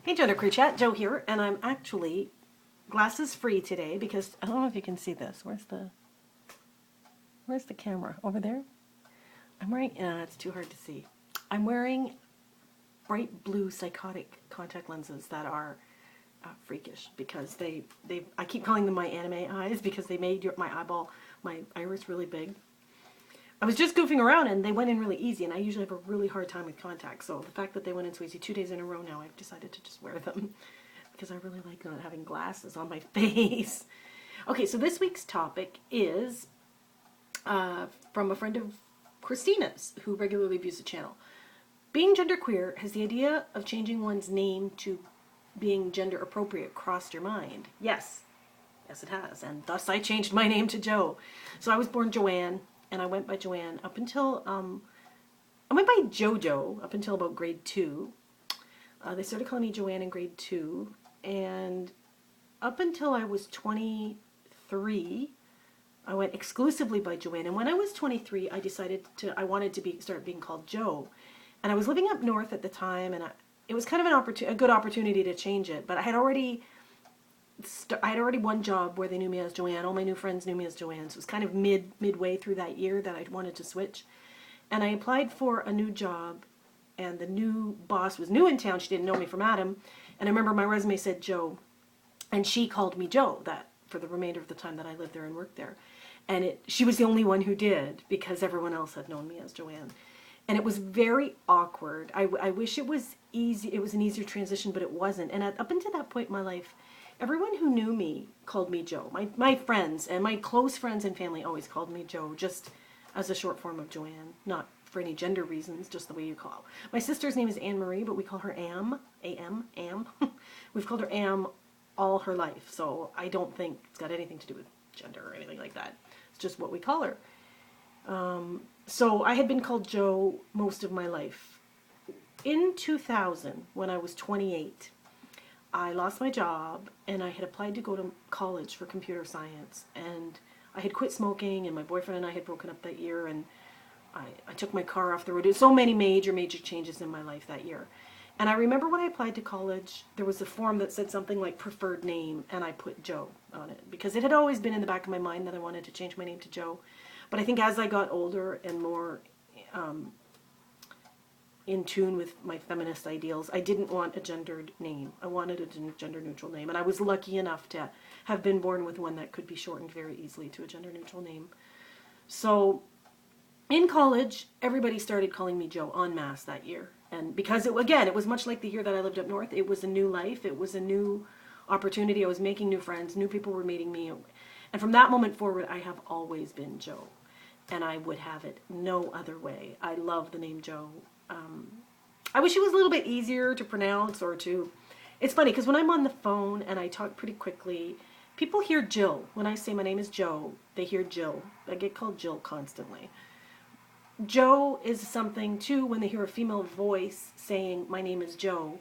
Hey GenderqueerChat, Joe here, and I'm actually glasses free today because I don't know if you can see this. Where's the camera? Over there? I'm wearing, it's too hard to see. I'm wearing bright blue psychotic contact lenses that are freakish because I keep calling them my anime eyes because they made my iris really big. I was just goofing around and they went in really easy, and I usually have a really hard time with contacts. So the fact that they went in so easy 2 days in a row now, I've decided to just wear them because I really like not having glasses on my face. Okay, so this week's topic is from a friend of Christina's who regularly views the channel. Being genderqueer, has the idea of changing one's name to being gender appropriate crossed your mind? Yes. Yes, it has. And thus I changed my name to Joe. So I was born Joanne, and I went by Joanne up until, I went by Jojo up until about grade 2. They started calling me Joanne in grade 2, and up until I was 23, I went exclusively by Joanne. And when I was 23, I decided I wanted to start being called Joe. And I was living up north at the time, and it was kind of a good opportunity to change it. But I had already one job where they knew me as Joanne. All my new friends knew me as Joanne. So it was kind of midway through that year that I wanted to switch. And I applied for a new job, and the new boss was new in town. She didn't know me from Adam. And I remember my resume said Joe, and she called me Joe for the remainder of the time that I lived there and worked there. And she was the only one who did, because everyone else had known me as Joanne. And it was very awkward. I wish it was easy. It was an easier transition, but it wasn't. And up until that point in my life, everyone who knew me called me Joe. My friends and my close friends and family always called me Joe, just as a short form of Joanne, not for any gender reasons, just the way you call. My sister's name is Anne Marie, but we call her Am, A-M, Am. We've called her Am all her life, so I don't think it's got anything to do with gender or anything like that. It's just what we call her. So I had been called Joe most of my life. In 2000, when I was 28, I lost my job, and I had applied to go to college for computer science, and I had quit smoking, and my boyfriend and I had broken up that year, and I took my car off the road. So many major changes in my life that year. And I remember when I applied to college, there was a form that said something like preferred name, and I put Joe on it because it had always been in the back of my mind that I wanted to change my name to Joe. But I think as I got older and more in tune with my feminist ideals, I didn't want a gendered name. I wanted a gender neutral name, and I was lucky enough to have been born with one that could be shortened very easily to a gender neutral name. So in college, everybody started calling me Joe en masse that year. And because it was much like the year that I lived up north. It was a new life. It was a new opportunity. I was making new friends. New people were meeting me. And from that moment forward, I have always been Joe. And I would have it no other way. I love the name Joe. I wish it was a little bit easier to pronounce It's funny, because when I'm on the phone and I talk pretty quickly, people hear Jill. When I say my name is Joe, they hear Jill. I get called Jill constantly. Joe is something, too, when they hear a female voice saying, my name is Joe,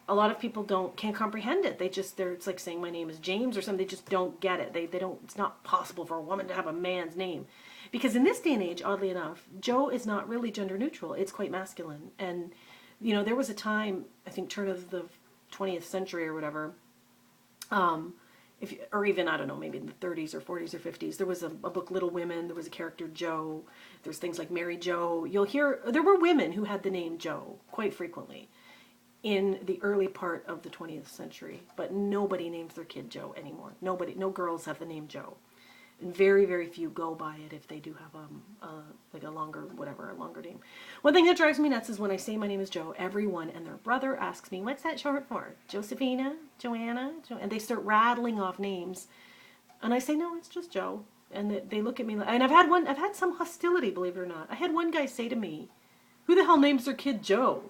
a lot of people can't comprehend it. It's like saying my name is James or something. They just don't get it. They don't, it's not possible for a woman to have a man's name. Because in this day and age, oddly enough, Joe is not really gender neutral. It's quite masculine. And, there was a time, I think turn of the 20th century or whatever, or even, I don't know, maybe in the 30s or 40s or 50s, there was a book, Little Women. There was a character, Joe. There's things like Mary Jo. There were women who had the name Joe quite frequently in the early part of the 20th century, but nobody names their kid Joe anymore. No girls have the name Joe. And very, very few go by it if they do have a longer name. One thing that drives me nuts is when I say my name is Joe, everyone and their brother asks me, what's that short for? Josephina? Joanna? And they start rattling off names. And I say, no, it's just Joe. And they look at me, and I've had some hostility, believe it or not. I had one guy say to me, who the hell names their kid Joe?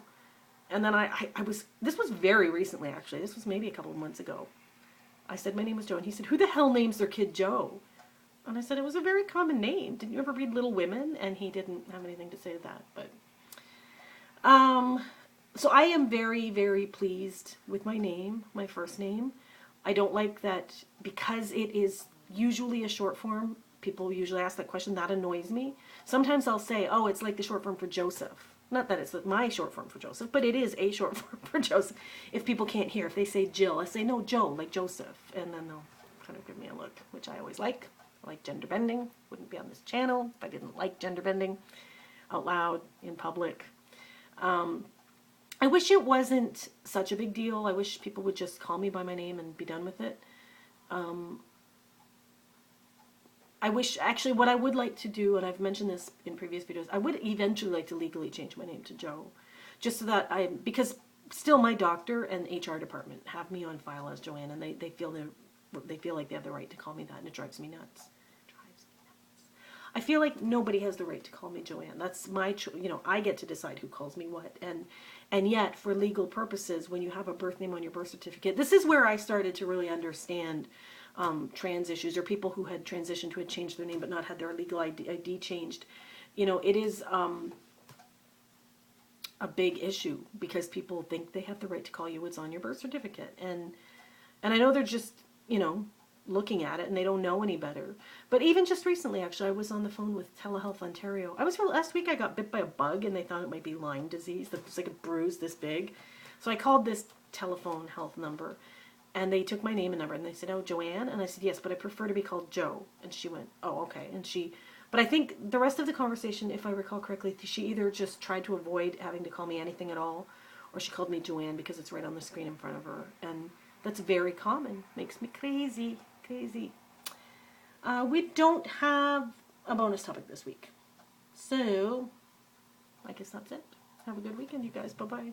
And then this was very recently, actually. This was maybe a couple of months ago. I said my name was Joe, and he said, who the hell names their kid Joe? And I said, it was a very common name. Didn't you ever read Little Women? And he didn't have anything to say to that. But so I am very, very pleased with my name, my first name. I don't like that because it is usually a short form. People usually ask that question. That annoys me. Sometimes I'll say, oh, it's like the short form for Joseph. Not that it's my short form for Joseph, but it is a short form for Joseph. If people can't hear, if they say Jill, I say, no, Joe, like Joseph. And then they'll kind of give me a look, which I always like. I like gender bending. Wouldn't be on this channel if I didn't like gender bending out loud, in public. I wish it wasn't such a big deal. I wish people would just call me by my name and be done with it. I wish, actually, what I would like to do, and I've mentioned this in previous videos, I would eventually like to legally change my name to Joe. Just so that because still my doctor and HR department have me on file as Joanne, and they feel like they have the right to call me that, and it drives me nuts. I feel like nobody has the right to call me Joanne. That's my, I get to decide who calls me what. And yet, for legal purposes, when you have a birth name on your birth certificate, this is where I started to really understand trans issues, or people who had transitioned, who had changed their name but not had their legal ID changed. It is a big issue because people think they have the right to call you what's on your birth certificate. And I know they're just, looking at it and they don't know any better. But even just recently, actually, I was on the phone with Telehealth Ontario. Last week I got bit by a bug and they thought it might be Lyme disease. It's like a bruise this big. So I called this telephone health number and they took my name and number and they said, oh, Joanne? And I said, yes, but I prefer to be called Joe. And she went, oh, okay. But I think the rest of the conversation, if I recall correctly, she either just tried to avoid having to call me anything at all, or she called me Joanne because it's right on the screen in front of her. And that's very common. Makes me crazy. We don't have a bonus topic this week. So, I guess that's it. Have a good weekend, you guys. Bye-bye.